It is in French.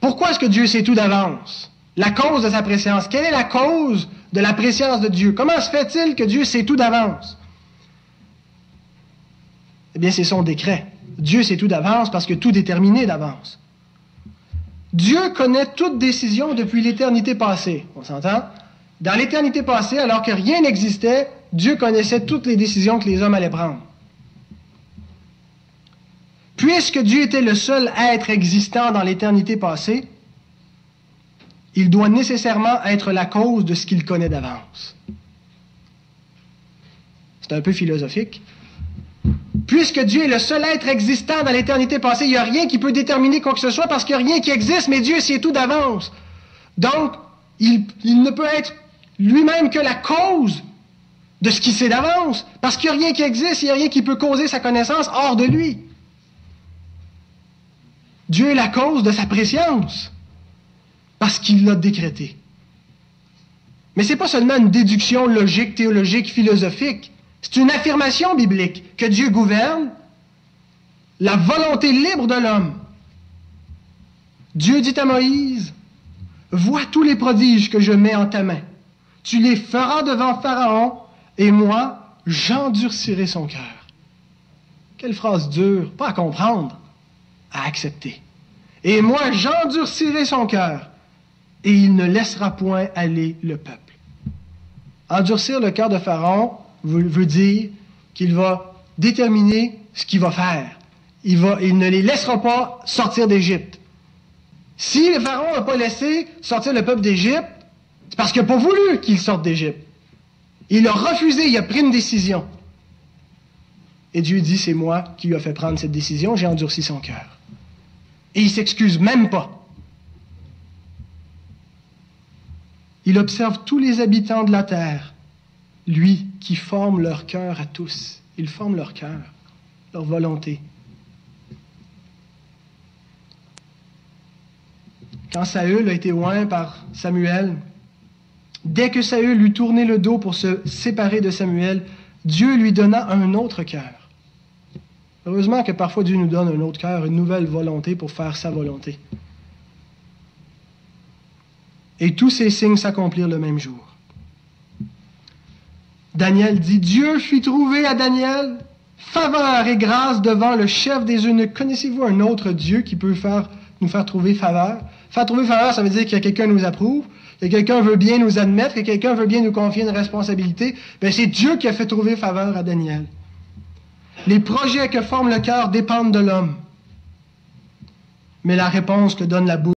Pourquoi est-ce que Dieu sait tout d'avance? La cause de sa préscience. Quelle est la cause de la préscience de Dieu? Comment se fait-il que Dieu sait tout d'avance? Eh bien, c'est son décret. Dieu sait tout d'avance parce que tout est déterminé d'avance. Dieu connaît toute décision depuis l'éternité passée. On s'entend? Dans l'éternité passée, alors que rien n'existait, Dieu connaissait toutes les décisions que les hommes allaient prendre. Puisque Dieu était le seul être existant dans l'éternité passée, il doit nécessairement être la cause de ce qu'il connaît d'avance. C'est un peu philosophique. Puisque Dieu est le seul être existant dans l'éternité passée, il n'y a rien qui peut déterminer quoi que ce soit parce qu'il n'y a rien qui existe, mais Dieu sait tout d'avance. Donc, il ne peut être lui-même que la cause de ce qu'il sait d'avance, parce qu'il n'y a rien qui existe, il n'y a rien qui peut causer sa connaissance hors de lui. Dieu est la cause de sa préscience, parce qu'il l'a décrété. Mais ce n'est pas seulement une déduction logique, théologique, philosophique. C'est une affirmation biblique que Dieu gouverne la volonté libre de l'homme. Dieu dit à Moïse, « Vois tous les prodiges que je mets en ta main. Tu les feras devant Pharaon, et moi, j'endurcirai son cœur. » Quelle phrase dure, pas à comprendre, à accepter. « Et moi, j'endurcirai son cœur, et il ne laissera point aller le peuple. » Endurcir le cœur de Pharaon veut dire qu'il va déterminer ce qu'il va faire. Il ne les laissera pas sortir d'Égypte. Si le Pharaon n'a pas laissé sortir le peuple d'Égypte, c'est parce qu'il n'a pas voulu qu'ils sortent d'Égypte. Il a refusé, il a pris une décision. Et Dieu dit, c'est moi qui lui ai fait prendre cette décision, j'ai endurci son cœur. Et il ne s'excuse même pas. Il observe tous les habitants de la terre, lui qui forme leur cœur à tous. Il forme leur cœur, leur volonté. Quand Saül a été oint par Samuel, dès que Saül eut tourné le dos pour se séparer de Samuel, Dieu lui donna un autre cœur. Heureusement que parfois Dieu nous donne un autre cœur, une nouvelle volonté pour faire sa volonté. Et tous ces signes s'accomplirent le même jour. Daniel dit, Dieu fit trouver à Daniel faveur et grâce devant le chef des eunuques. Connaissez-vous un autre Dieu qui peut nous faire trouver faveur? Faire trouver faveur, ça veut dire que quelqu'un nous approuve, que quelqu'un veut bien nous admettre, que quelqu'un veut bien nous confier une responsabilité. Bien, c'est Dieu qui a fait trouver faveur à Daniel. Les projets que forme le cœur dépendent de l'homme. Mais la réponse que donne la bouche